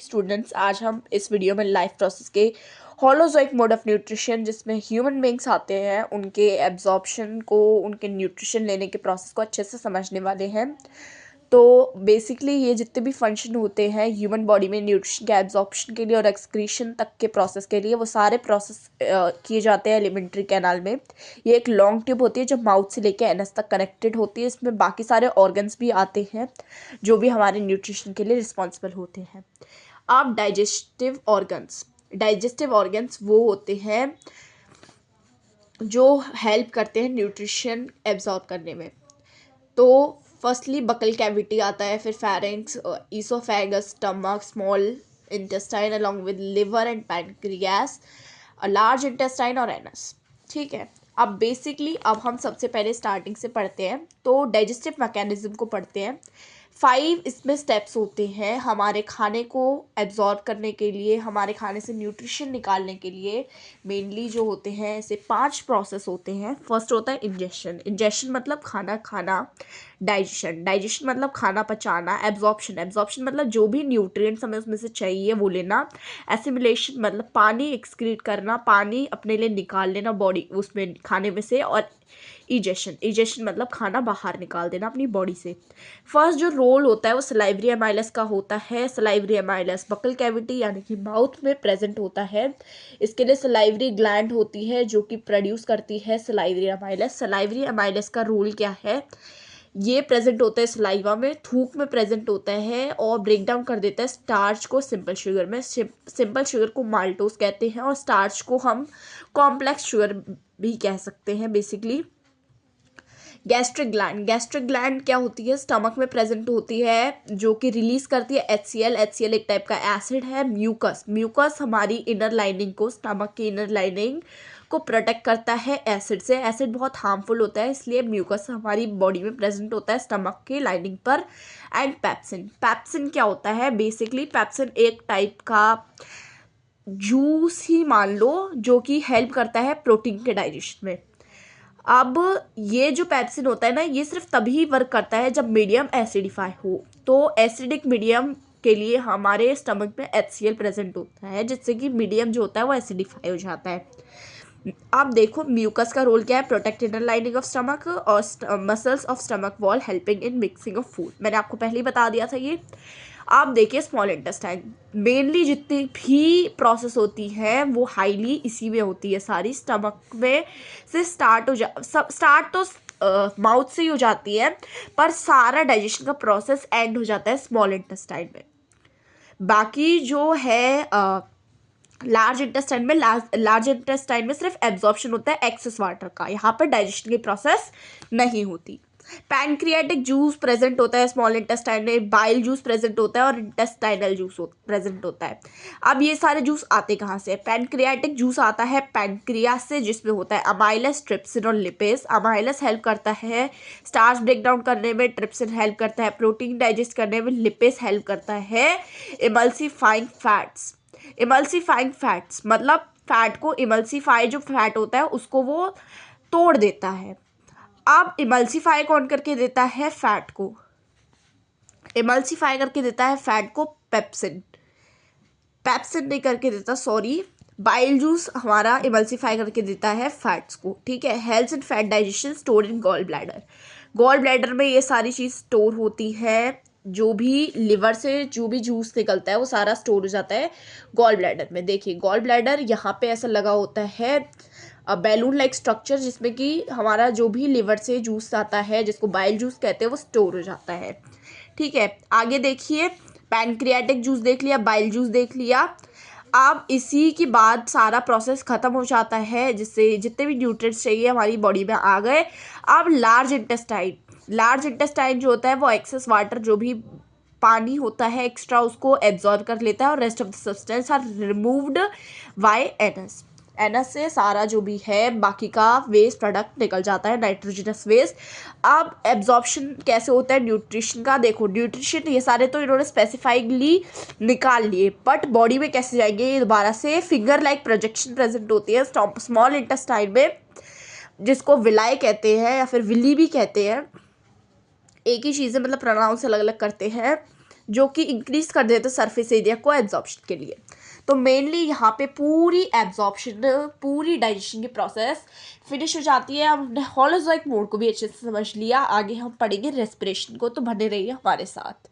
Students, आज हम इस वीडियो में लाइफ प्रोसेस के होलोजोइक मोड ऑफ न्यूट्रिशन जिसमें ह्यूमन बींग्स आते हैं उनके एब्जॉर्प्शन को, उनके न्यूट्रिशन लेने के प्रोसेस को अच्छे से समझने वाले हैं। तो बेसिकली ये जितने भी फंक्शन होते हैं ह्यूमन बॉडी में न्यूट्रिशन के एब्जॉर्प्शन के लिए और एक्सक्रीशन तक के प्रोसेस के लिए, वो सारे प्रोसेस किए जाते हैं एलिमेंट्री कैनाल में। ये एक लॉन्ग ट्यूब होती है जो माउथ से लेकर एनस तक कनेक्टेड होती है। इसमें बाकी सारे ऑर्गन्स भी आते हैं जो भी हमारे न्यूट्रिशन के लिए रिस्पॉन्सिबल होते हैं। अब डाइजेस्टिव ऑर्गन्स वो होते हैं जो हेल्प करते हैं न्यूट्रिशन एब्जॉर्ब करने में। तो फर्स्टली बकल कैविटी आता है, फिर pharynx, oesophagus, stomach, small intestine along with liver and pancreas, large intestine और एनस। ठीक है, अब बेसिकली अब हम सबसे पहले स्टार्टिंग से पढ़ते हैं तो डाइजेस्टिव मैकेनिज्म को पढ़ते हैं। 5 इसमें स्टेप्स होते हैं हमारे खाने को एब्जॉर्ब करने के लिए, हमारे खाने से न्यूट्रिशन निकालने के लिए। मेनली जो होते हैं ऐसे 5 प्रोसेस होते हैं। फर्स्ट होता है इंजेशन मतलब खाना खाना। डाइजेशन मतलब खाना पचाना। एब्जॉर्प्शन मतलब जो भी न्यूट्रिएंट्स हमें उसमें से चाहिए वो लेना। एसिमिलेशन मतलब पानी एक्सक्रीट करना, पानी अपने लिए निकाल लेना बॉडी उसमें खाने में से। और इजेशन मतलब खाना बाहर निकाल देना अपनी बॉडी से। फर्स्ट जो रोल होता है वो सलाइवरी एमाइलस का होता है। सलाइवरी एमाइलस बकल कैविटी यानी कि माउथ में प्रेजेंट होता है। इसके लिए सलाइवरी ग्लैंड होती है जो कि प्रोड्यूस करती है सलाइवरी एमाइलस। सलाइवरी एमाइलस का रोल क्या है? ये प्रेजेंट होता है सलाइवा में, थूक में प्रेजेंट होता है और ब्रेक डाउन कर देता है स्टार्च को सिंपल शुगर में। सिंपल शुगर को माल्टोस कहते हैं और स्टार्च को हम कॉम्प्लेक्स शुगर भी कह सकते हैं बेसिकली। गैस्ट्रिक ग्लैंड क्या होती है? स्टमक में प्रेजेंट होती है जो कि रिलीज करती है HCl एक टाइप का एसिड है। म्यूकस हमारी इनर लाइनिंग को, स्टमक की इनर लाइनिंग को प्रोटेक्ट करता है एसिड से। एसिड बहुत हार्मफुल होता है इसलिए म्यूकस हमारी बॉडी में प्रेजेंट होता है स्टमक के लाइनिंग पर। एंड पैप्सिन क्या होता है? बेसिकली पैप्सिन एक टाइप का जूस ही मान लो जो कि हेल्प करता है प्रोटीन के डाइजेशन में। अब ये जो पैप्सिन होता है ना, ये सिर्फ तभी वर्क करता है जब मीडियम एसिडिफाई हो। तो एसिडिक मीडियम के लिए हमारे स्टमक में HCl प्रेजेंट होता है जिससे कि मीडियम जो होता है वो एसिडिफाई हो जाता है। अब देखो म्यूकस का रोल क्या है? Protect inner lining of stomach और muscles of stomach wall helping in mixing of food. मैंने आपको पहले ही बता दिया था ये। आप देखिए स्मॉल इंटेस्टाइन, मेनली जितनी भी प्रोसेस होती है वो हाईली इसी में होती है सारी। स्टमक में से स्टार्ट तो माउथ से ही हो जाती है पर सारा डाइजेशन का प्रोसेस एंड हो जाता है स्मॉल इंटेस्टाइन में। बाकी जो है लार्ज इंटेस्टाइन में सिर्फ एब्जॉर्प्शन होता है एक्सेस वाटर का, यहाँ पर डाइजेशन की प्रोसेस नहीं होती। पैनक्रियाटिक जूस प्रेजेंट होता है स्मॉल इंटेस्टाइन में, बाइल जूस प्रेजेंट होता है और इंटेस्टाइनल जूस प्रेजेंट होता है। अब ये सारे जूस आते कहाँ से? पैनक्रियाटिक जूस आता है पैनक्रियास से जिसमें होता है अमाइलस, ट्रिप्सिन और लिपेज। अमाइलस हेल्प करता है स्टार्च ब्रेक डाउन करने में, ट्रिप्सिन हेल्प करता है प्रोटीन डाइजेस्ट करने में, लिपेज हेल्प करता है इमल्सीफाइंग फैट्स मतलब फैट को इमल्सीफाई, जो फैट होता है उसको वो तोड़ देता है। अब इमल्सीफाई कौन करके देता है? फैट को इमल्सीफाई करके देता है फैट को पैप्सिन नहीं करके देता, सॉरी। बाइल जूस हमारा इमल्सीफाई करके देता है फैट्स को। ठीक है, health and fat digestion store in gall bladder में ये सारी चीज़ स्टोर होती है। जो भी लिवर से जो भी जूस निकलता है वो सारा स्टोर हो जाता है गॉल ब्लैडर में। देखिए गॉल ब्लैडर यहाँ पे ऐसा लगा होता है बैलून लाइक स्ट्रक्चर जिसमें कि हमारा जो भी लिवर से जूस आता है जिसको बाइल जूस कहते हैं वो स्टोर हो जाता है। ठीक है, आगे देखिए पैनक्रियाटिक जूस देख लिया, बाइल जूस देख लिया। अब इसी के बाद सारा प्रोसेस खत्म हो जाता है जिससे जितने भी न्यूट्रिएंट्स चाहिए हमारी बॉडी में आ गए। अब लार्ज इंटेस्टाइन जो होता है वो एक्सेस वाटर, जो भी पानी होता है एक्स्ट्रा, उसको एब्जॉर्ब कर लेता है और rest of the substance are removed by anus से सारा जो भी है बाकी का वेस्ट प्रोडक्ट निकल जाता है, नाइट्रोजनस वेस्ट। अब एब्जॉर्प्शन कैसे होता है न्यूट्रिशन का? देखो न्यूट्रिशन ये सारे तो इन्होंने स्पेसिफाइडली निकाल लिए, बट बॉडी में कैसे जाएंगे ये दोबारा से? फिंगर लाइक प्रोजेक्शन प्रेजेंट होती है स्मॉल इंटेस्टाइन में जिसको विलाई कहते हैं या फिर विली भी कहते हैं। एक ही चीज़ है मतलब प्रोनाउंस अलग अलग करते हैं। जो कि इंक्रीज कर देते हैं सरफेस एरिया को एब्जॉर्प्शन के लिए। तो मेनली यहाँ पे पूरी एब्जॉर्प्शन, पूरी डाइजेशन की प्रोसेस फिनिश हो जाती है। अब हमने होलोजोइक मोड को भी अच्छे से समझ लिया, आगे हम पढ़ेंगे रेस्पिरेशन को, तो बने रहिए हमारे साथ।